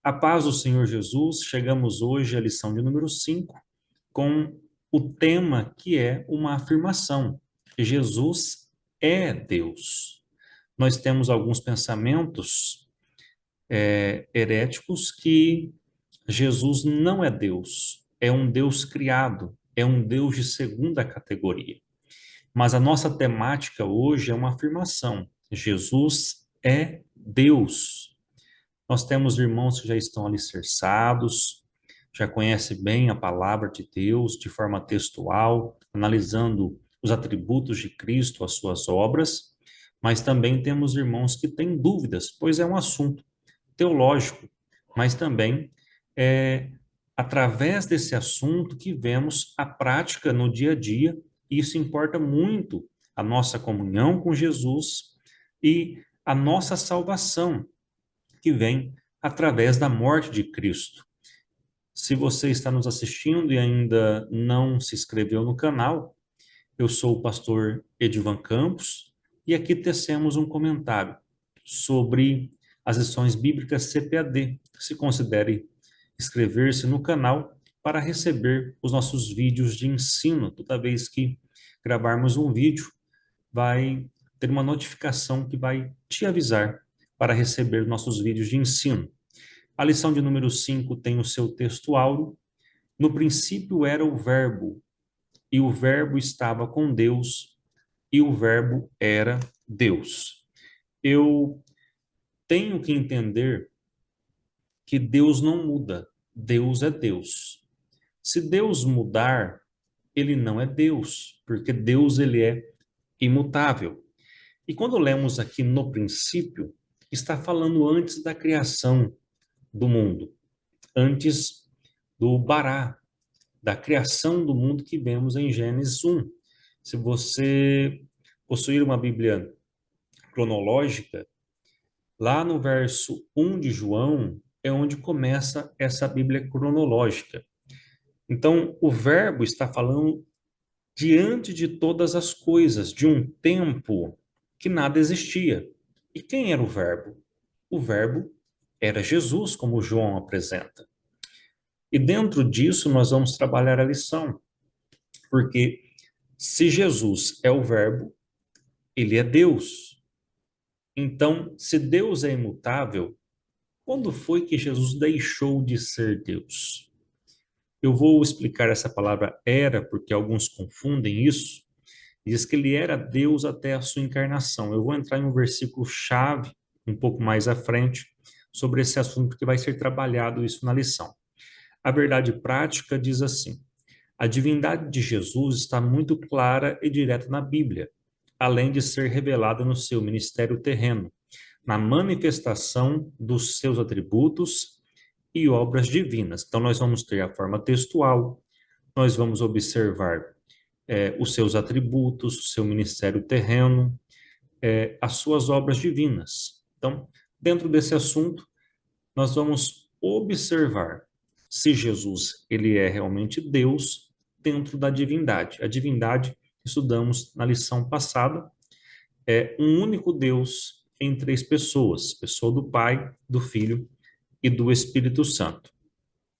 A paz do Senhor Jesus, chegamos hoje à lição de número 5, com o tema que é uma afirmação. Jesus é Deus. Nós temos alguns pensamentos heréticos que Jesus não é Deus, é um Deus criado, é um Deus de segunda categoria. Mas a nossa temática hoje é uma afirmação. Jesus é Deus. Nós temos irmãos que já estão alicerçados, já conhecem bem a palavra de Deus de forma textual, analisando os atributos de Cristo, as suas obras, mas também temos irmãos que têm dúvidas, pois é um assunto teológico, mas também é através desse assunto que vemos a prática no dia a dia, e isso importa muito a nossa comunhão com Jesus e a nossa salvação que vem através da morte de Cristo. Se você está nos assistindo e ainda não se inscreveu no canal, eu sou o pastor Edivan Campos e aqui tecemos um comentário sobre as lições bíblicas CPAD. Se considere inscrever-se no canal para receber os nossos vídeos de ensino. Toda vez que gravarmos um vídeo, vai ter uma notificação que vai te avisar para receber nossos vídeos de ensino. A lição de número 5 tem o seu texto áureo. No princípio era o Verbo, e o Verbo estava com Deus, e o Verbo era Deus. Eu tenho que entender que Deus não muda, Deus é Deus. Se Deus mudar, ele não é Deus, porque Deus ele é imutável. E quando lemos aqui no princípio, está falando antes da criação do mundo, antes do Bará, da criação do mundo que vemos em Gênesis 1. Se você possuir uma Bíblia cronológica, lá no verso 1 de João é onde começa essa Bíblia cronológica. Então, o Verbo está falando diante de todas as coisas, de um tempo que nada existia. E quem era o Verbo? O Verbo era Jesus, como João apresenta. E dentro disso nós vamos trabalhar a lição, porque se Jesus é o Verbo, ele é Deus. Então, se Deus é imutável, quando foi que Jesus deixou de ser Deus? Eu vou explicar essa palavra era, porque alguns confundem isso. Diz que ele era Deus até a sua encarnação. Eu vou entrar em um versículo chave um pouco mais à frente sobre esse assunto que vai ser trabalhado isso na lição. A verdade prática diz assim: a divindade de Jesus está muito clara e direta na Bíblia, além de ser revelada no seu ministério terreno, na manifestação dos seus atributos e obras divinas. Então, nós vamos ter a forma textual, nós vamos observar os seus atributos, o seu ministério terreno, as suas obras divinas. Então, dentro desse assunto, nós vamos observar se Jesus ele é realmente Deus dentro da divindade. A divindade, estudamos na lição passada, é um único Deus em três pessoas, pessoa do Pai, do Filho e do Espírito Santo.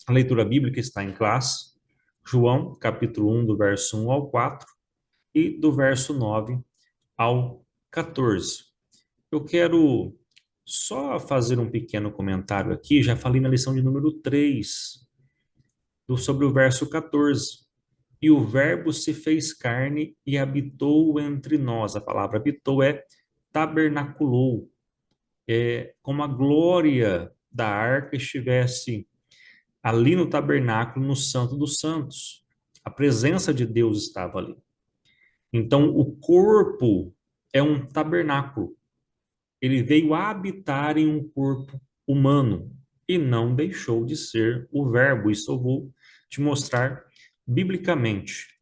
A leitura bíblica está em classe, João, capítulo 1, do verso 1 ao 4 e do verso 9 ao 14. Eu quero só fazer um pequeno comentário aqui, já falei na lição de número 3, sobre o verso 14. E o Verbo se fez carne e habitou entre nós. A palavra habitou é tabernaculou. É como a glória da arca estivesse ali no tabernáculo, no Santo dos Santos. A presença de Deus estava ali. Então, o corpo é um tabernáculo. Ele veio habitar em um corpo humano e não deixou de ser o Verbo. Isso eu vou te mostrar biblicamente.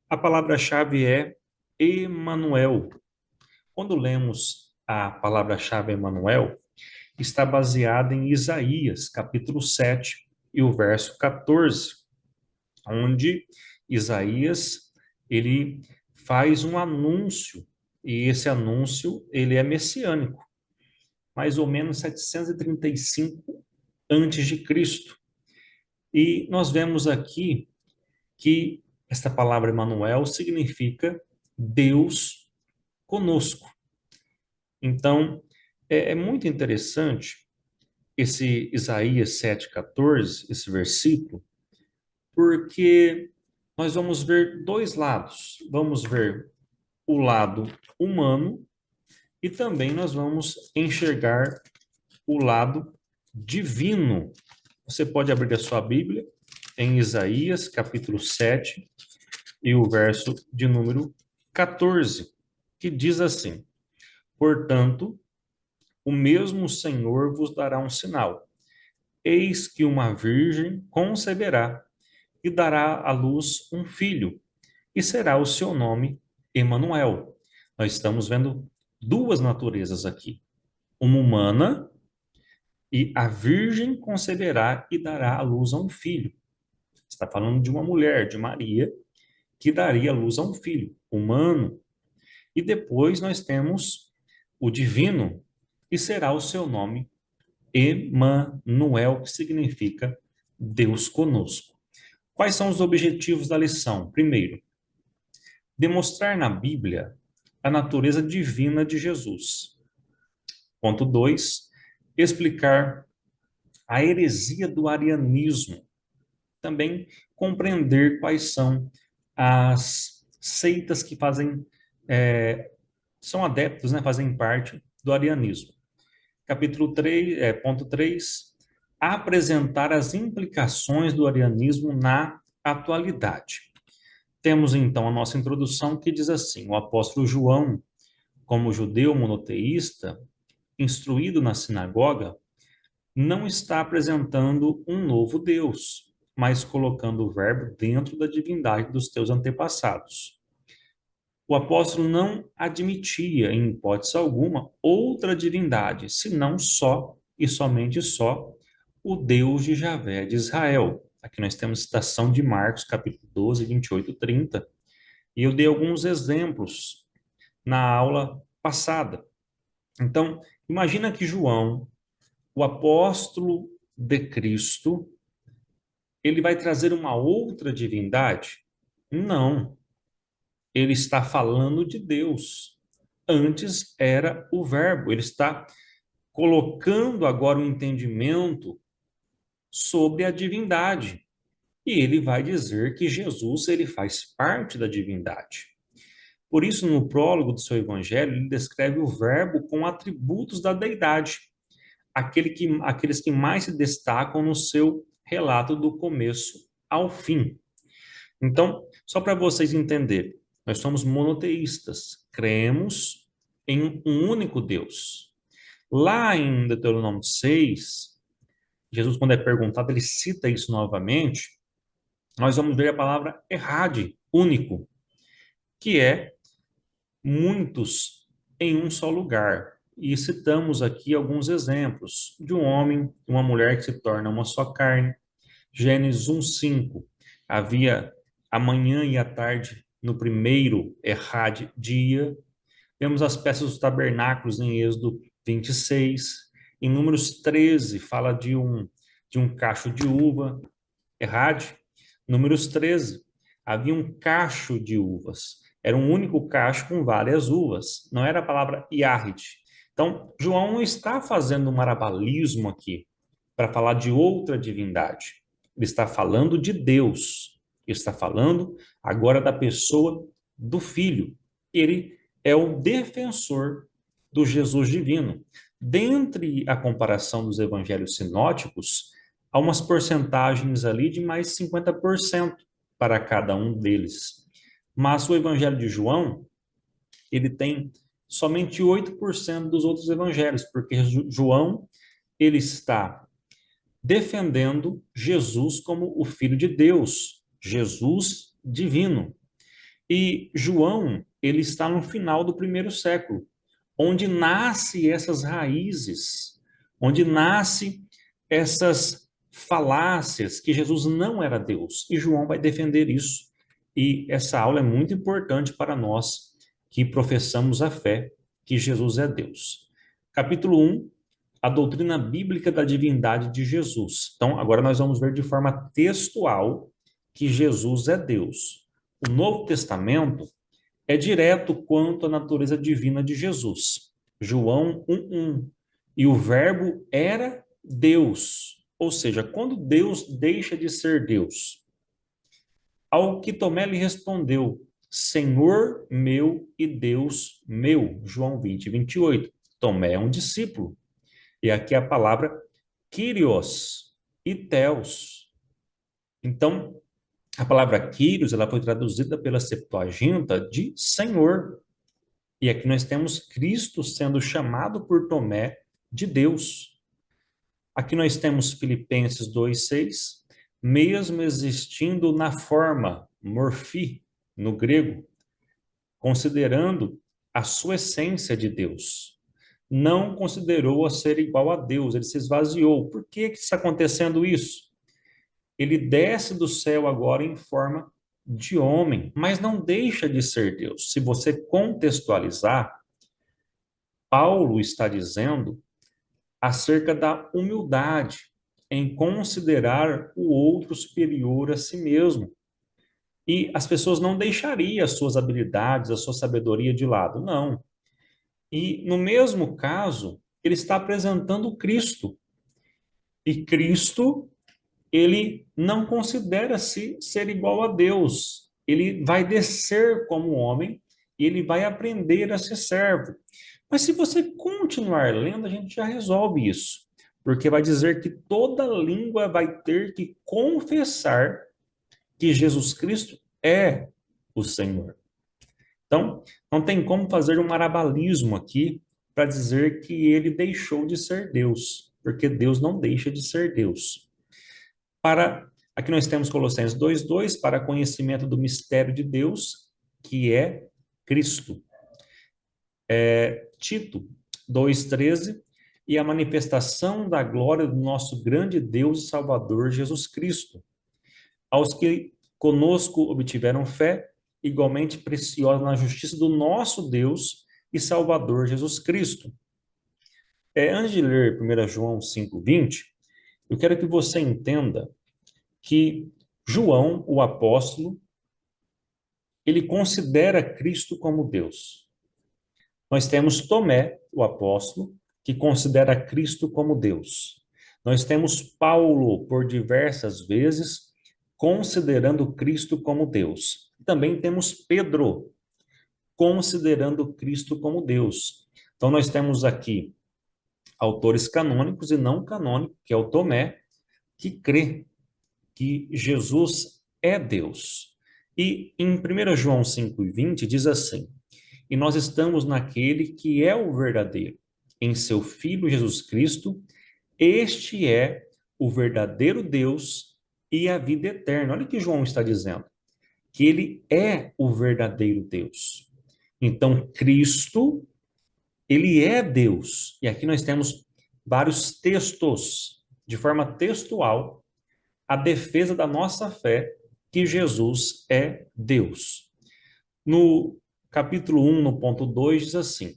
A palavra-chave é Emanuel. Quando lemos a palavra-chave Emanuel, está baseada em Isaías, capítulo 7 e o verso 14, onde Isaías ele faz um anúncio, e esse anúncio ele é messiânico. Mais ou menos 735 antes de Cristo. E nós vemos aqui que esta palavra Emanuel significa Deus conosco. Então, é muito interessante esse Isaías 7,14, esse versículo, porque nós vamos ver dois lados. Vamos ver o lado humano e também nós vamos enxergar o lado divino. Você pode abrir a sua Bíblia em Isaías, capítulo 7, e o verso de número 14, que diz assim: Portanto, o mesmo Senhor vos dará um sinal. Eis que uma virgem conceberá e dará à luz um filho, e será o seu nome Emanuel. Nós estamos vendo duas naturezas aqui, uma humana, e a virgem conceberá e dará à luz a um filho. Está falando de uma mulher, de Maria, que daria à luz a um filho humano. E depois nós temos o divino, e será o seu nome Emanuel, que significa Deus conosco. Quais são os objetivos da lição? Primeiro, demonstrar na Bíblia a natureza divina de Jesus. Ponto 2, explicar a heresia do arianismo. Também compreender quais são as seitas que são adeptos, né, fazem parte do arianismo. Capítulo 3, ponto 3, apresentar as implicações do arianismo na atualidade. Temos então a nossa introdução que diz assim: o apóstolo João, como judeu monoteísta, instruído na sinagoga, não está apresentando um novo Deus, mas colocando o verbo dentro da divindade dos teus antepassados. O apóstolo não admitia, em hipótese alguma, outra divindade, senão só e somente só o Deus de Javé de Israel. Aqui nós temos citação de Marcos, capítulo 12, 28 e 30. E eu dei alguns exemplos na aula passada. Então, imagina que João, o apóstolo de Cristo, ele vai trazer uma outra divindade? Não. Ele está falando de Deus. Antes era o verbo. Ele está colocando agora um entendimento sobre a divindade. E ele vai dizer que Jesus ele faz parte da divindade. Por isso, no prólogo do seu evangelho, ele descreve o verbo com atributos da deidade, aqueles que mais se destacam no seu relato do começo ao fim. Então, só para vocês entenderem, nós somos monoteístas, cremos em um único Deus. Lá em Deuteronômio 6, Jesus, quando é perguntado, ele cita isso novamente, nós vamos ver a palavra errade, único, que é muitos em um só lugar. E citamos aqui alguns exemplos de um homem e uma mulher que se tornam uma só carne. Gênesis 1:5. Havia a manhã e a tarde no primeiro errade dia. Vemos as peças dos tabernáculos em Êxodo 26. Em Números 13, fala de um cacho de uva, errade. Números 13, havia um cacho de uvas. Era um único cacho com várias uvas. Não era a palavra iahid. Então, João não está fazendo um marabalismo aqui para falar de outra divindade. Ele está falando de Deus. Ele está falando agora da pessoa do Filho. Ele é o defensor do Jesus divino. Dentre a comparação dos evangelhos sinóticos, há umas porcentagens ali de mais 50% para cada um deles. Mas o evangelho de João, ele tem somente 8% dos outros evangelhos, porque João, ele está defendendo Jesus como o Filho de Deus, Jesus divino. E João, ele está no final do primeiro século, onde nasce essas raízes, onde nasce essas falácias que Jesus não era Deus. E João vai defender isso. E essa aula é muito importante para nós que professamos a fé que Jesus é Deus. Capítulo 1, a doutrina bíblica da divindade de Jesus. Então, agora nós vamos ver de forma textual que Jesus é Deus. O Novo Testamento é direto quanto à natureza divina de Jesus. João 1:1. E o Verbo era Deus. Ou seja, quando Deus deixa de ser Deus? Ao que Tomé lhe respondeu: Senhor meu e Deus meu. João 20:28. Tomé é um discípulo. E aqui a palavra Kyrios e Theos. Então, a palavra Kyrios, ela foi traduzida pela Septuaginta de Senhor. E aqui nós temos Cristo sendo chamado por Tomé de Deus. Aqui nós temos Filipenses 2:6, mesmo existindo na forma morfi, no grego, considerando a sua essência de Deus. Não considerou a ser igual a Deus, ele se esvaziou. Por que está acontecendo isso? Ele desce do céu agora em forma de homem, mas não deixa de ser Deus. Se você contextualizar, Paulo está dizendo acerca da humildade em considerar o outro superior a si mesmo. E as pessoas não deixariam as suas habilidades, a sua sabedoria de lado, não. E no mesmo caso, ele está apresentando Cristo. E Cristo, ele não considera-se ser igual a Deus. Ele vai descer como homem e ele vai aprender a ser servo. Mas se você continuar lendo, a gente já resolve isso. Porque vai dizer que toda língua vai ter que confessar que Jesus Cristo é o Senhor. Então, não tem como fazer um marabalismo aqui para dizer que ele deixou de ser Deus, porque Deus não deixa de ser Deus. Aqui nós temos Colossenses 2:2 para conhecimento do mistério de Deus, que é Cristo. Tito 2:13 e a manifestação da glória do nosso grande Deus e Salvador Jesus Cristo, aos que conosco obtiveram fé, igualmente preciosa na justiça do nosso Deus e Salvador Jesus Cristo. Antes de ler 1 João 5:20, eu quero que você entenda que João, o apóstolo, ele considera Cristo como Deus. Nós temos Tomé, o apóstolo, que considera Cristo como Deus. Nós temos Paulo, por diversas vezes, considerando Cristo como Deus. Também temos Pedro, considerando Cristo como Deus. Então, nós temos aqui autores canônicos e não canônicos, que é o Tomé, que crê que Jesus é Deus. E em 1 João 5:20 diz assim: E nós estamos naquele que é o verdadeiro, em seu Filho Jesus Cristo, este é o verdadeiro Deus e a vida eterna. Olha o que João está dizendo, que ele é o verdadeiro Deus. Então, Cristo, ele é Deus. E aqui nós temos vários textos, de forma textual, a defesa da nossa fé que Jesus é Deus. No capítulo 1, no ponto 2, diz assim: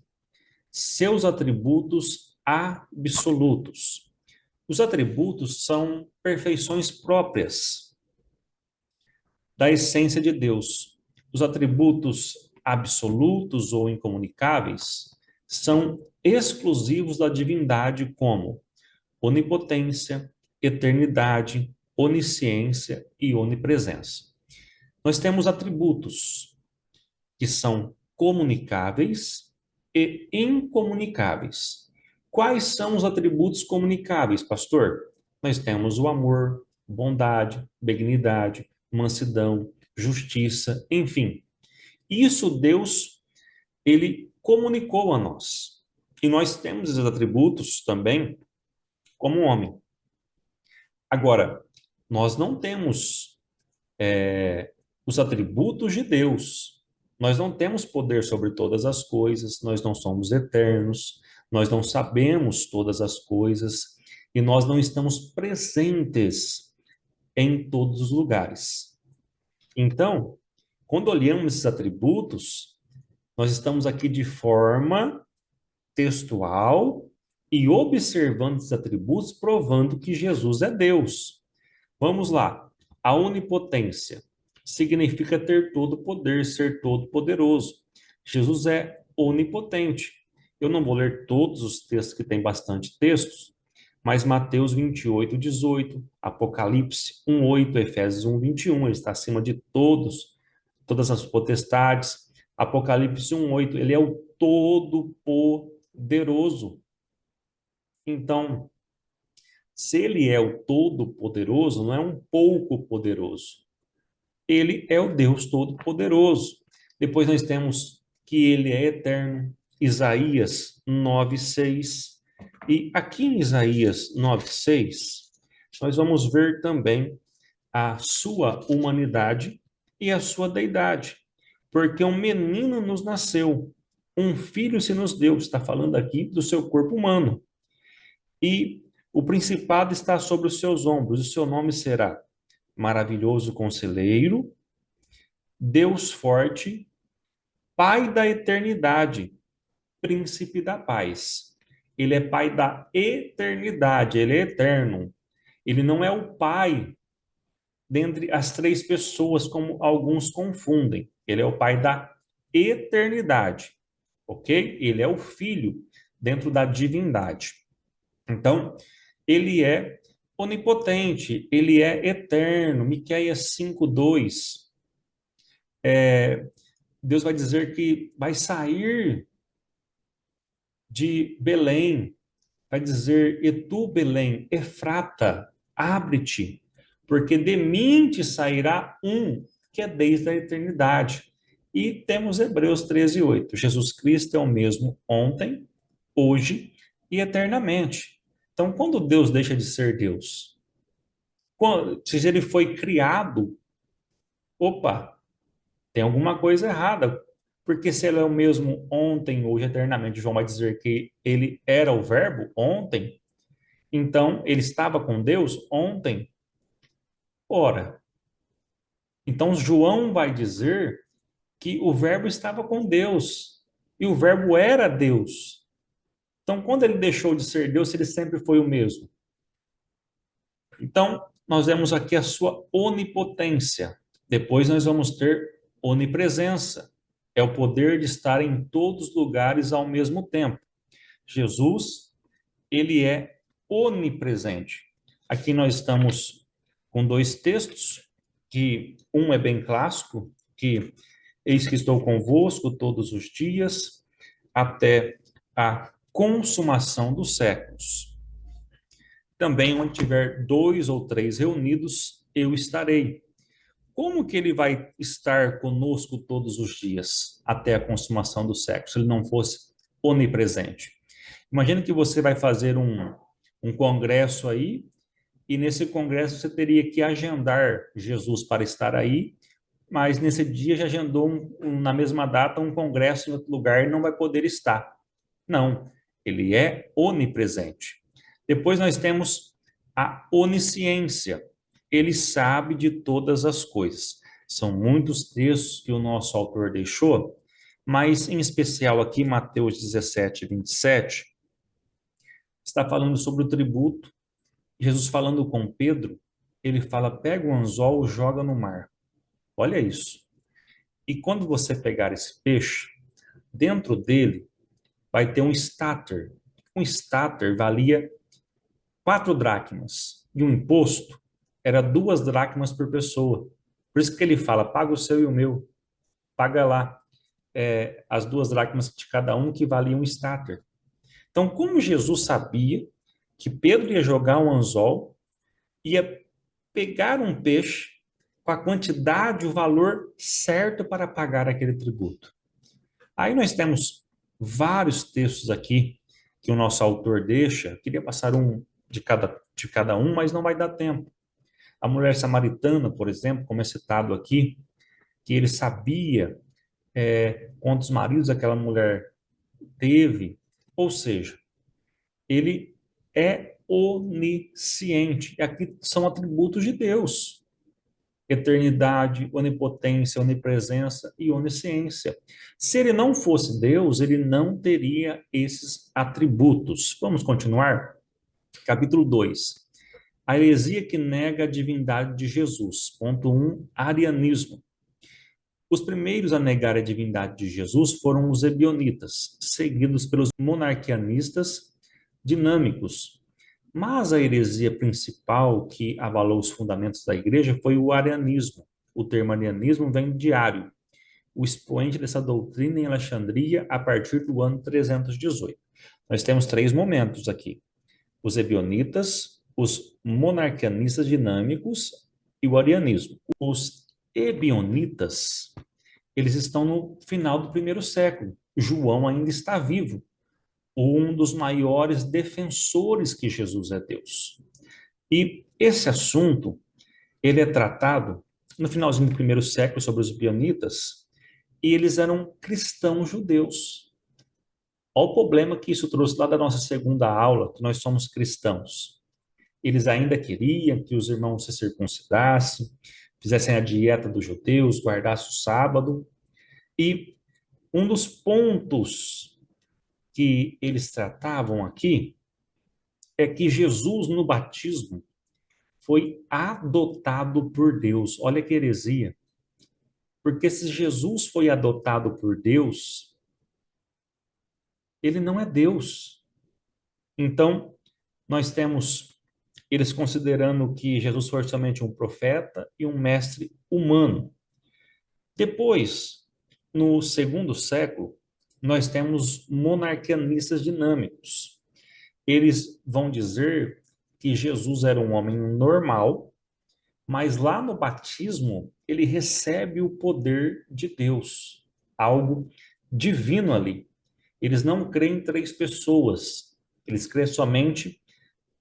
seus atributos absolutos. Os atributos são perfeições próprias da essência de Deus. Os atributos absolutos ou incomunicáveis são exclusivos da divindade, como onipotência, eternidade, onisciência e onipresença. Nós temos atributos que são comunicáveis e incomunicáveis. Quais são os atributos comunicáveis, pastor? Nós temos o amor, bondade, benignidade, mansidão, justiça, enfim. Isso Deus, ele comunicou a nós. E nós temos esses atributos também como homem. Agora, nós não temos os atributos de Deus. Nós não temos poder sobre todas as coisas, nós não somos eternos, nós não sabemos todas as coisas e nós não estamos presentes em todos os lugares. Então, quando olhamos esses atributos, nós estamos aqui de forma textual e observando esses atributos, provando que Jesus é Deus. Vamos lá. A onipotência significa ter todo o poder, ser todo poderoso. Jesus é onipotente. Eu não vou ler todos os textos, que tem bastante textos, mas Mateus 28:18, Apocalipse 1:8, Efésios 1:21, ele está acima de todas as potestades. Apocalipse 1:8, ele é o todo-poderoso. Então, se ele é o todo-poderoso, não é um pouco poderoso. Ele é o Deus todo-poderoso. Depois nós temos que ele é eterno. Isaías 9:6. E aqui em Isaías 9:6, nós vamos ver também a sua humanidade e a sua deidade. Porque um menino nos nasceu, um filho se nos deu. Está falando aqui do seu corpo humano. E o principado está sobre os seus ombros. O seu nome será Maravilhoso Conselheiro, Deus Forte, Pai da Eternidade, Príncipe da Paz. Ele é Pai da eternidade, ele é eterno. Ele não é o Pai dentre as três pessoas, como alguns confundem. Ele é o Pai da eternidade, ok? Ele é o Filho dentro da divindade. Então, ele é onipotente, ele é eterno. Miqueias 5:2, Deus vai dizer que vai sair de Belém, vai dizer, e tu, Belém, Efrata, abre-te, porque de mim te sairá um que é desde a eternidade. E temos Hebreus 13:8. Jesus Cristo é o mesmo ontem, hoje e eternamente. Então, quando Deus deixa de ser Deus? Se ele foi criado, opa, tem alguma coisa errada. Porque se ele é o mesmo ontem, hoje, eternamente, João vai dizer que ele era o verbo ontem, então ele estava com Deus ontem. Ora, então João vai dizer que o verbo estava com Deus e o verbo era Deus. Então, quando ele deixou de ser Deus, ele sempre foi o mesmo. Então, nós vemos aqui a sua onipotência. Depois nós vamos ter onipresença. É o poder de estar em todos os lugares ao mesmo tempo. Jesus, ele é onipresente. Aqui nós estamos com dois textos, que um é bem clássico, que eis que estou convosco todos os dias, até a consumação dos séculos. Também, onde tiver dois ou três reunidos, eu estarei. Como que ele vai estar conosco todos os dias, até a consumação do século, se ele não fosse onipresente? Imagina que você vai fazer um congresso aí, e nesse congresso você teria que agendar Jesus para estar aí, mas nesse dia já agendou na mesma data um congresso em outro lugar e não vai poder estar. Não, ele é onipresente. Depois nós temos a onisciência. Ele sabe de todas as coisas. São muitos textos que o nosso autor deixou, mas em especial aqui Mateus 17:27, está falando sobre o tributo. Jesus falando com Pedro, ele fala: pega o anzol, joga no mar. Olha isso. E quando você pegar esse peixe, dentro dele vai ter um stater. Um stater valia 4 dracmas. E o imposto era 2 dracmas por pessoa. Por isso que ele fala: paga o seu e o meu. Paga lá as 2 dracmas de cada um, que valia um stater. Então, como Jesus sabia que Pedro ia jogar um anzol, ia pegar um peixe com a quantidade, o valor certo para pagar aquele tributo. Aí nós temos vários textos aqui que o nosso autor deixa. Queria passar um de cada um, mas não vai dar tempo. A mulher samaritana, por exemplo, como é citado aqui, que ele sabia quantos maridos aquela mulher teve, ou seja, ele é onisciente. E aqui são atributos de Deus. eternidade, onipotência, onipresença e onisciência. Se ele não fosse Deus, ele não teria esses atributos. Vamos continuar? Capítulo 2. A heresia que nega a divindade de Jesus. Ponto 1, arianismo. Os primeiros a negar a divindade de Jesus foram os ebionitas, seguidos pelos monarquianistas dinâmicos. Mas a heresia principal que abalou os fundamentos da igreja foi o arianismo. O termo arianismo vem de Ario, o expoente dessa doutrina em Alexandria a partir do ano 318. Nós temos três momentos aqui: os ebionitas, os monarquianistas dinâmicos e o arianismo. Os ebionitas, eles estão no final do primeiro século. João ainda está vivo, um dos maiores defensores que Jesus é Deus. E esse assunto, ele é tratado no finalzinho do primeiro século sobre os ebionitas, e eles eram cristãos judeus. Olha o problema que isso trouxe lá da nossa segunda aula, que nós somos cristãos. Eles ainda queriam que os irmãos se circuncidassem, fizessem a dieta dos judeus, guardassem o sábado. E um dos pontos que eles tratavam aqui é que Jesus, no batismo, foi adotado por Deus. Olha que heresia. Porque se Jesus foi adotado por Deus, ele não é Deus. Então, nós temos eles considerando que Jesus foi somente um profeta e um mestre humano. Depois, no segundo século, nós temos monarquianistas dinâmicos. Eles vão dizer que Jesus era um homem normal, mas lá no batismo ele recebe o poder de Deus, algo divino ali. Eles não creem em três pessoas, eles creem somente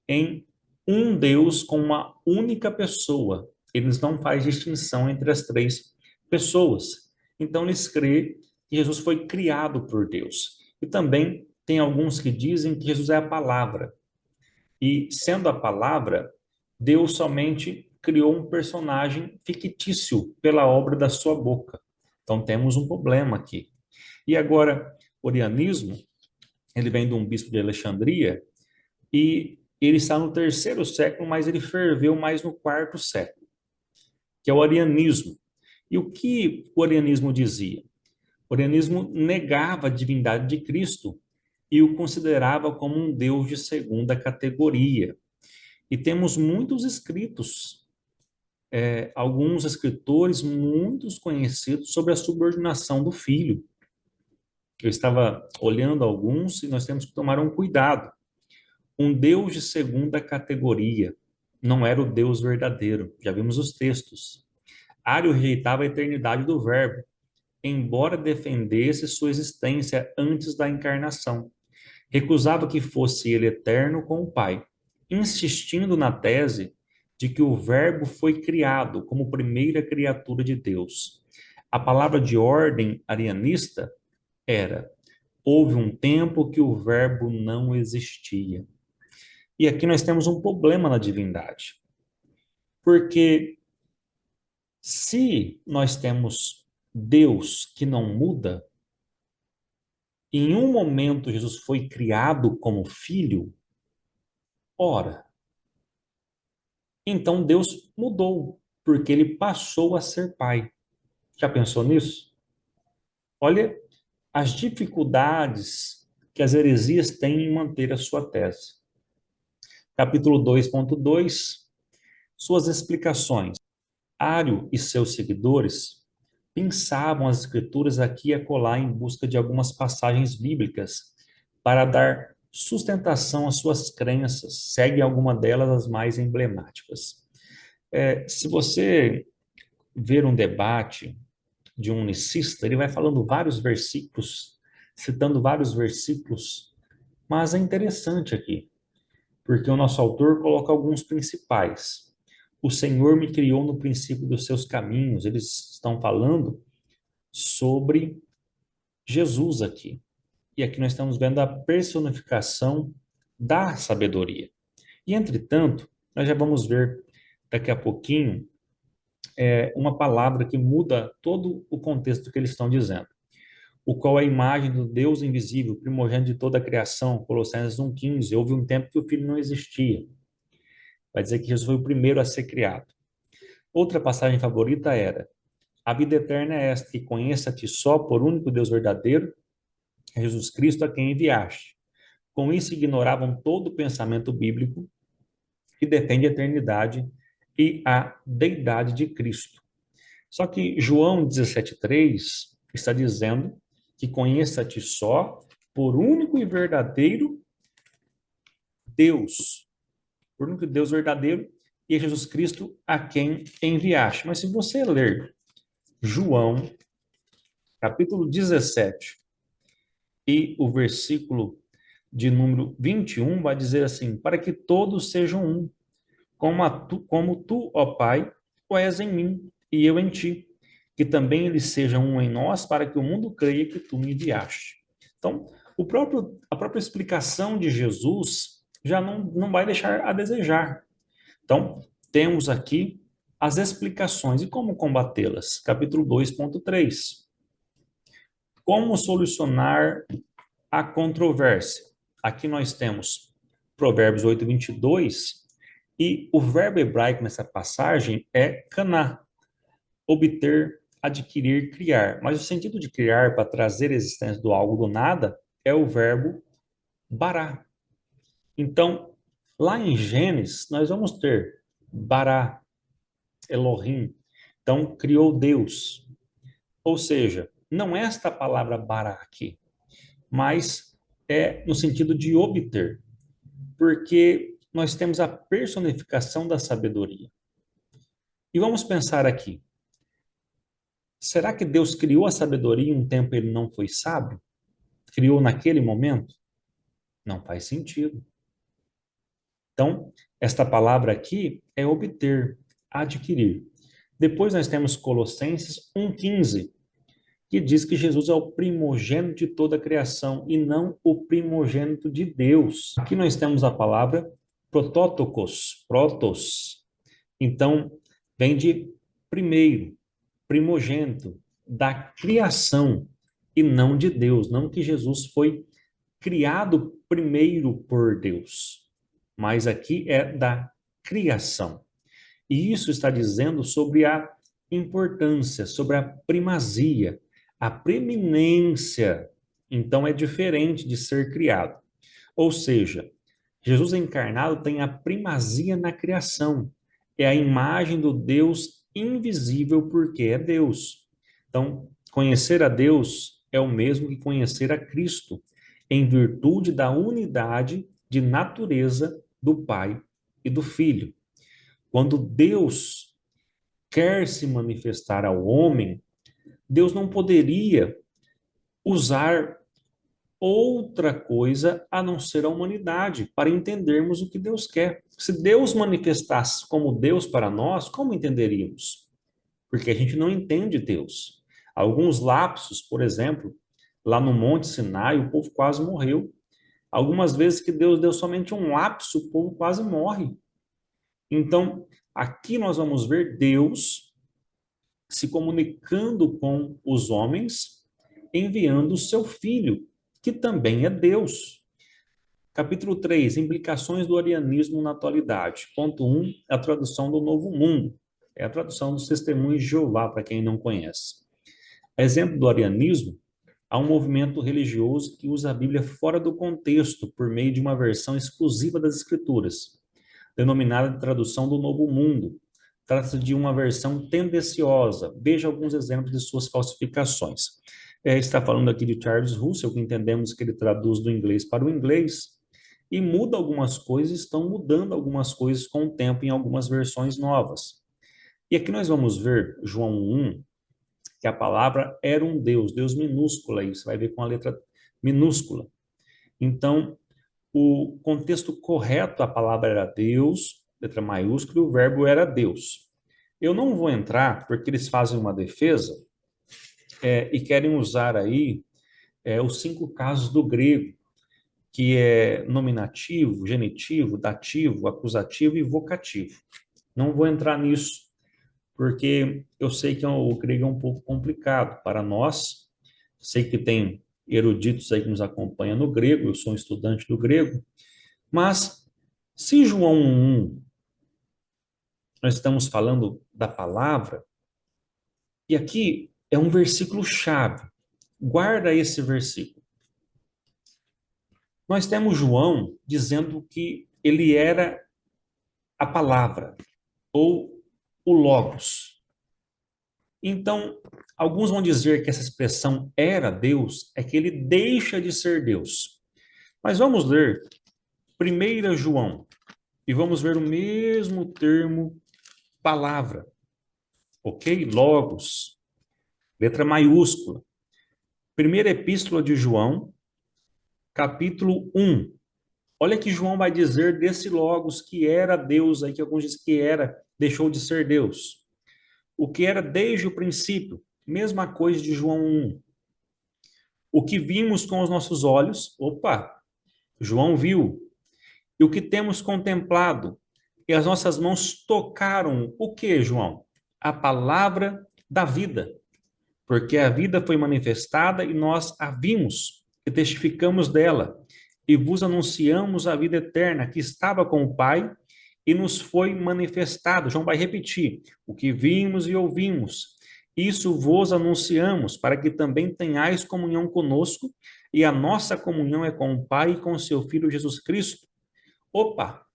em um Deus com uma única pessoa. Eles não fazem distinção entre as três pessoas. Então eles creem que Jesus foi criado por Deus. E também tem alguns que dizem que Jesus é a palavra. E sendo a palavra, Deus somente criou um personagem fictício pela obra da sua boca. Então temos um problema aqui. E agora, o orianismo, ele vem de um bispo de Alexandria e ele está no terceiro século, mas ele ferveu mais no quarto século, que é o arianismo. E o que o arianismo dizia? O arianismo negava a divindade de Cristo e o considerava como um Deus de segunda categoria. E temos muitos escritos, alguns escritores muito conhecidos sobre a subordinação do filho. Eu estava olhando alguns e nós temos que tomar um cuidado. Um Deus de segunda categoria não era o Deus verdadeiro. Já vimos os textos. Ario rejeitava a eternidade do Verbo, embora defendesse sua existência antes da encarnação. Recusava que fosse ele eterno com o Pai, insistindo na tese de que o Verbo foi criado como primeira criatura de Deus. A palavra de ordem arianista era: houve um tempo que o Verbo não existia. E aqui nós temos um problema na divindade. Porque se nós temos Deus que não muda, em um momento Jesus foi criado como filho, ora, então Deus mudou, porque ele passou a ser pai. Já pensou nisso? Olha as dificuldades que as heresias têm em manter a sua tese. Capítulo 2.2, suas explicações. Ário e seus seguidores pensavam as escrituras aqui e acolá em busca de algumas passagens bíblicas para dar sustentação às suas crenças. Segue alguma delas as mais emblemáticas. Se você ver um debate de um unicista, ele vai falando vários versículos, citando vários versículos, mas é interessante aqui, porque o nosso autor coloca alguns principais. O Senhor me criou no princípio dos seus caminhos. Eles estão falando sobre Jesus aqui. E aqui nós estamos vendo a personificação da sabedoria. E, entretanto, nós já vamos ver daqui a pouquinho uma palavra que muda todo o contexto que eles estão dizendo. O qual é a imagem do Deus invisível, primogênito de toda a criação, Colossenses 1,15. Houve um tempo que o Filho não existia. Vai dizer que Jesus foi o primeiro a ser criado. Outra passagem favorita era: a vida eterna é esta, que conheça-te só por único Deus verdadeiro, Jesus Cristo, a quem enviaste. Com isso ignoravam todo o pensamento bíblico que defende a eternidade e a deidade de Cristo. Só que João 17,3 está dizendo que conheça-te só por único e verdadeiro Deus, por único Deus verdadeiro, e é Jesus Cristo a quem enviaste. Mas se você ler João, capítulo 17, e o versículo de número 21, vai dizer assim: para que todos sejam um, como tu, ó Pai, o és em mim, e eu em ti, que também eles sejam um em nós, para que o mundo creia que tu me enviaste. Então, a própria explicação de Jesus já não vai deixar a desejar. Então, temos aqui as explicações e como combatê-las. Capítulo 2,3. Como solucionar a controvérsia? Aqui nós temos Provérbios 8,22, e o verbo hebraico nessa passagem é caná, obter, adquirir, criar. Mas o sentido de criar para trazer a existência do algo do nada é o verbo bará. Então, lá em Gênesis, nós vamos ter bará, Elohim. Então, criou Deus. Ou seja, não é esta palavra bará aqui, mas é no sentido de obter, porque nós temos a personificação da sabedoria. E vamos pensar aqui, será que Deus criou a sabedoria e um tempo ele não foi sábio? Criou naquele momento? Não faz sentido. Então, esta palavra aqui é obter, adquirir. Depois nós temos Colossenses 1,15, que diz que Jesus é o primogênito de toda a criação e não o primogênito de Deus. Aqui nós temos a palavra protótokos, protos. Então, vem de primeiro, primogênito da criação e não de Deus. Não que Jesus foi criado primeiro por Deus, mas aqui é da criação. E isso está dizendo sobre a importância, sobre a primazia, a preeminência. Então é diferente de ser criado. Ou seja, Jesus encarnado tem a primazia na criação. É a imagem do Deus invisível porque é Deus. Então, conhecer a Deus é o mesmo que conhecer a Cristo, em virtude da unidade de natureza do Pai e do Filho. Quando Deus quer se manifestar ao homem, Deus não poderia usar outra coisa a não ser a humanidade para entendermos o que Deus quer. Se Deus manifestasse como Deus para nós, como entenderíamos? Porque a gente não entende Deus. Alguns lapsos, por exemplo, lá no Monte Sinai, o povo quase morreu. Algumas vezes que Deus deu somente um lapso, o povo quase morre. Então, aqui nós vamos ver Deus se comunicando com os homens, enviando o seu filho, que também é Deus. Capítulo 3, implicações do arianismo na atualidade. Ponto 1, a tradução do Novo Mundo. É a tradução dos Testemunhos de Jeová, para quem não conhece. Exemplo do arianismo, há um movimento religioso que usa a Bíblia fora do contexto, por meio de uma versão exclusiva das Escrituras, denominada de tradução do Novo Mundo. Trata-se de uma versão tendenciosa. Veja alguns exemplos de suas falsificações. Está falando aqui de Charles Russell, que entendemos que ele traduz do inglês para o inglês, e muda algumas coisas, estão mudando algumas coisas com o tempo em algumas versões novas. E aqui nós vamos ver João 1, que a palavra era um Deus, Deus minúsculo aí, você vai ver com a letra minúscula. Então, o contexto correto, a palavra era Deus, letra maiúscula, e o verbo era Deus. Eu não vou entrar, porque eles fazem uma defesa e querem usar aí os 5 casos do grego, que é nominativo, genitivo, dativo, acusativo e vocativo. Não vou entrar nisso, porque eu sei que o grego é um pouco complicado para nós. Sei que tem eruditos aí que nos acompanham no grego, eu sou um estudante do grego, mas se João 1, nós estamos falando da palavra, e aqui é um versículo chave. Guarda esse versículo. Nós temos João dizendo que ele era a palavra, ou o Logos. Então, alguns vão dizer que essa expressão era Deus, é que ele deixa de ser Deus. Mas vamos ler 1 João, e vamos ver o mesmo termo, palavra, ok? Logos, letra maiúscula. Primeira Epístola de João, capítulo 1. Olha que João vai dizer desse Logos que era Deus, aí que alguns dizem que era, deixou de ser Deus. O que era desde o princípio, mesma coisa de João 1. O que vimos com os nossos olhos, opa, João viu. E o que temos contemplado, e as nossas mãos tocaram, o que, João? A palavra da vida. Porque a vida foi manifestada e nós a vimos e testificamos dela. E vos anunciamos a vida eterna que estava com o Pai e nos foi manifestado. João vai repetir: o que vimos e ouvimos, isso vos anunciamos, para que também tenhais comunhão conosco, e a nossa comunhão é com o Pai e com o seu Filho Jesus Cristo. Opa!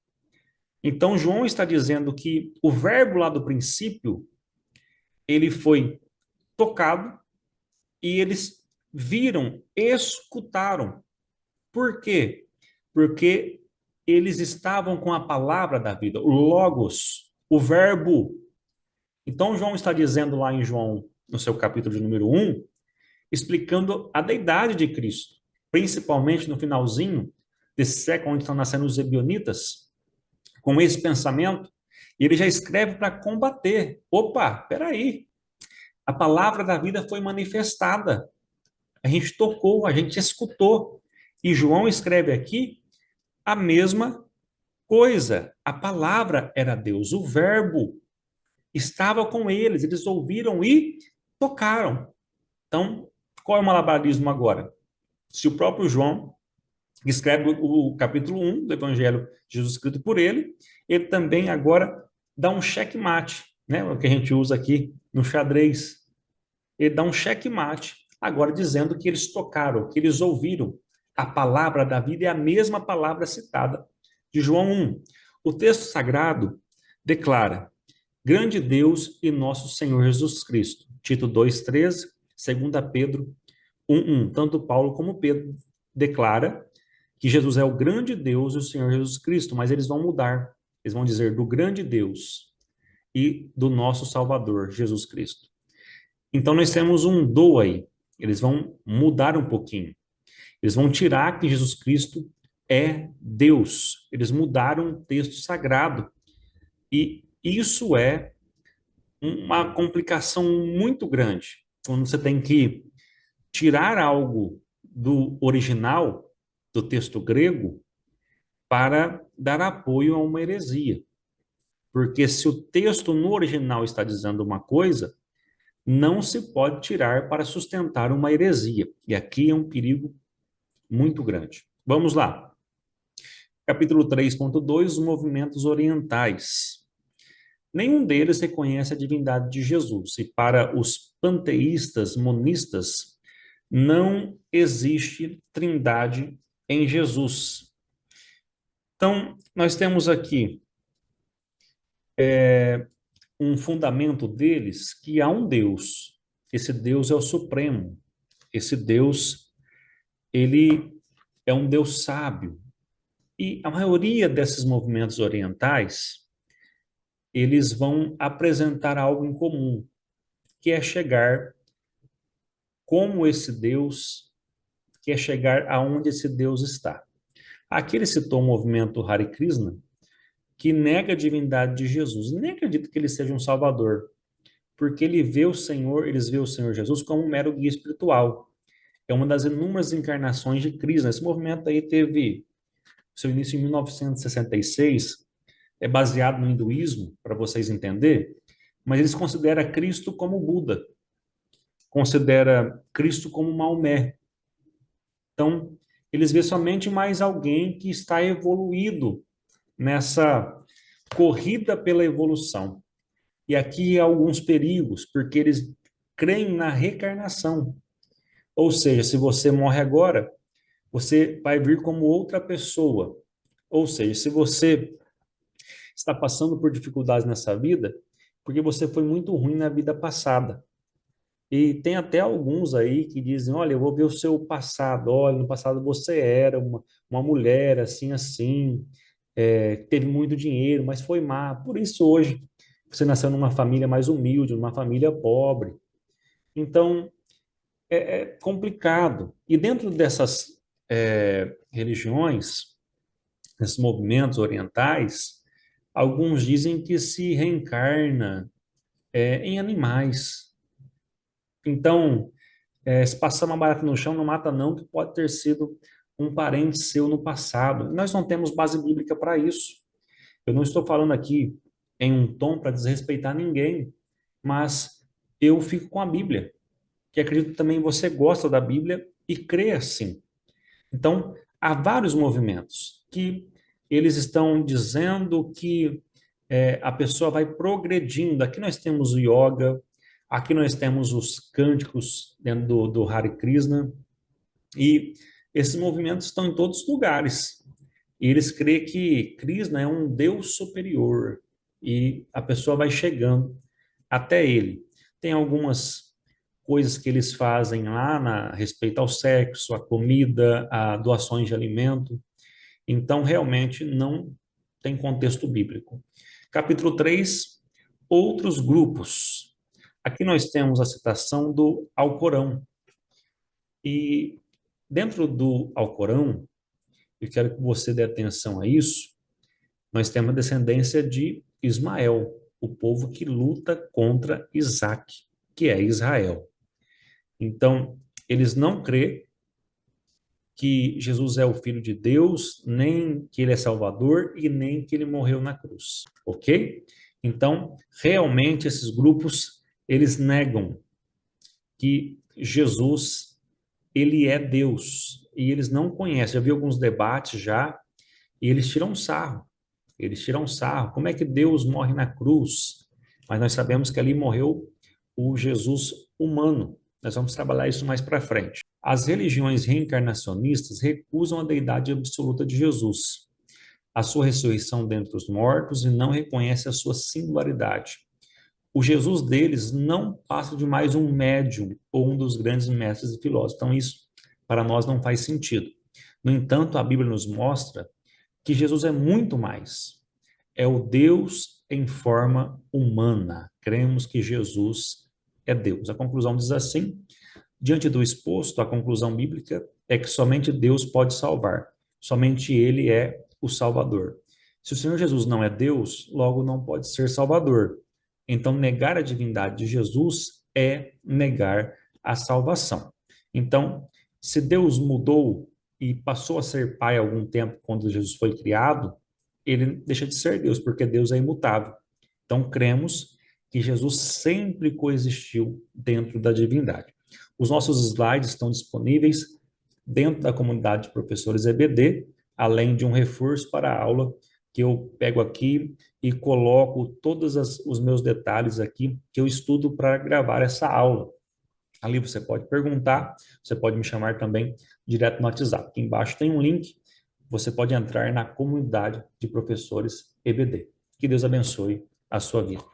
Então João está dizendo que o verbo lá do princípio, ele foi tocado e eles viram, escutaram. Por quê? Porque eles estavam com a palavra da vida, o logos, o verbo. Então João está dizendo lá em João, no seu capítulo de número 1, explicando a deidade de Cristo, principalmente no finalzinho desse século onde estão nascendo os ebionitas, com esse pensamento, e ele já escreve para combater. Opa, peraí, a palavra da vida foi manifestada. A gente tocou, a gente escutou. E João escreve aqui a mesma coisa. A palavra era Deus, o verbo estava com eles, eles ouviram e tocaram. Então, qual é o malabarismo agora? Se o próprio João escreve o capítulo 1 do Evangelho de Jesus escrito por ele, ele também agora dá um checkmate, né? O que a gente usa aqui no xadrez. Ele dá um checkmate, agora dizendo que eles tocaram, que eles ouviram. A palavra da vida é a mesma palavra citada de João 1. O texto sagrado declara: grande Deus e nosso Senhor Jesus Cristo. Tito 2,13, 2 Pedro 1,1. Tanto Paulo como Pedro declara que Jesus é o grande Deus e o Senhor Jesus Cristo, mas eles vão mudar. Eles vão dizer do grande Deus e do nosso Salvador, Jesus Cristo. Então nós temos um do aí. Eles vão mudar um pouquinho. Eles vão tirar que Jesus Cristo é Deus. Eles mudaram o texto sagrado. E isso é uma complicação muito grande. Quando você tem que tirar algo do original, do texto grego, para dar apoio a uma heresia. Porque se o texto no original está dizendo uma coisa, não se pode tirar para sustentar uma heresia. E aqui é um perigo muito grande. Vamos lá. Capítulo 3.2, os movimentos orientais. Nenhum deles reconhece a divindade de Jesus. E para os panteístas, monistas, não existe trindade em Jesus. Então, nós temos aqui um fundamento deles que há um Deus. Esse Deus é o Supremo. Esse Deus, ele é um Deus sábio. E a maioria desses movimentos orientais, eles vão apresentar algo em comum, que é chegar como esse Deus, que é chegar aonde esse Deus está. Aqui ele citou o movimento Hare Krishna, que nega a divindade de Jesus. Nem acredita que ele seja um salvador, porque ele vê o Senhor, eles vê o Senhor Jesus como um mero guia espiritual. É uma das inúmeras encarnações de Krishna. Esse movimento aí teve seu início em 1966, é baseado no hinduísmo, para vocês entenderem, mas eles consideram Cristo como Buda, considera Cristo como Maomé. Então, eles vêem somente mais alguém que está evoluído nessa corrida pela evolução. E aqui há alguns perigos, porque eles creem na reencarnação. Ou seja, se você morre agora, você vai vir como outra pessoa. Ou seja, se você está passando por dificuldades nessa vida, porque você foi muito ruim na vida passada. E tem até alguns aí que dizem, olha, eu vou ver o seu passado, olha, no passado você era uma mulher assim, assim, teve muito dinheiro, mas foi má. Por isso hoje você nasceu numa família mais humilde, numa família pobre. Então, é complicado. E dentro dessas religiões, desses movimentos orientais, alguns dizem que se reencarna em animais. Então, se passar uma barata no chão, não mata não, que pode ter sido um parente seu no passado. Nós não temos base bíblica para isso. Eu não estou falando aqui em um tom para desrespeitar ninguém, mas eu fico com a Bíblia, que acredito que também você gosta da Bíblia e crê assim. Então, há vários movimentos que eles estão dizendo que a pessoa vai progredindo. Aqui nós temos o yoga, aqui nós temos os cânticos dentro do Hare Krishna, e esses movimentos estão em todos os lugares. E eles creem que Krishna é um Deus superior e a pessoa vai chegando até ele. Tem algumas coisas que eles fazem lá a respeito ao sexo, à comida, a doações de alimento. Então, realmente, não tem contexto bíblico. Capítulo 3, outros grupos. Aqui nós temos a citação do Alcorão. E dentro do Alcorão, eu quero que você dê atenção a isso, nós temos a descendência de Ismael, o povo que luta contra Isaac, que é Israel. Então, eles não crêem que Jesus é o Filho de Deus, nem que ele é Salvador e nem que ele morreu na cruz, ok? Então, realmente esses grupos, eles negam que Jesus, ele é Deus, e eles não conhecem. Já vi alguns debates já, e eles tiram sarro. Eles tiram sarro. Como é que Deus morre na cruz? Mas nós sabemos que ali morreu o Jesus humano. Nós vamos trabalhar isso mais para frente. As religiões reencarnacionistas recusam a deidade absoluta de Jesus, a sua ressurreição dentre os mortos e não reconhecem a sua singularidade. O Jesus deles não passa de mais um médium ou um dos grandes mestres e filósofos. Então, isso para nós não faz sentido. No entanto, a Bíblia nos mostra que Jesus é muito mais. É o Deus em forma humana. Cremos que Jesus é Deus. A conclusão diz assim: diante do exposto, a conclusão bíblica é que somente Deus pode salvar. Somente Ele é o Salvador. Se o Senhor Jesus não é Deus, logo não pode ser Salvador. Então, negar a divindade de Jesus é negar a salvação. Então, se Deus mudou e passou a ser Pai há algum tempo quando Jesus foi criado, ele deixa de ser Deus, porque Deus é imutável. Então, cremos que Jesus sempre coexistiu dentro da divindade. Os nossos slides estão disponíveis dentro da comunidade de professores EBD, além de um reforço para a aula que eu pego aqui e coloco todos os meus detalhes aqui que eu estudo para gravar essa aula. Ali você pode perguntar, você pode me chamar também direto no WhatsApp. Aqui embaixo tem um link, você pode entrar na comunidade de professores EBD. Que Deus abençoe a sua vida.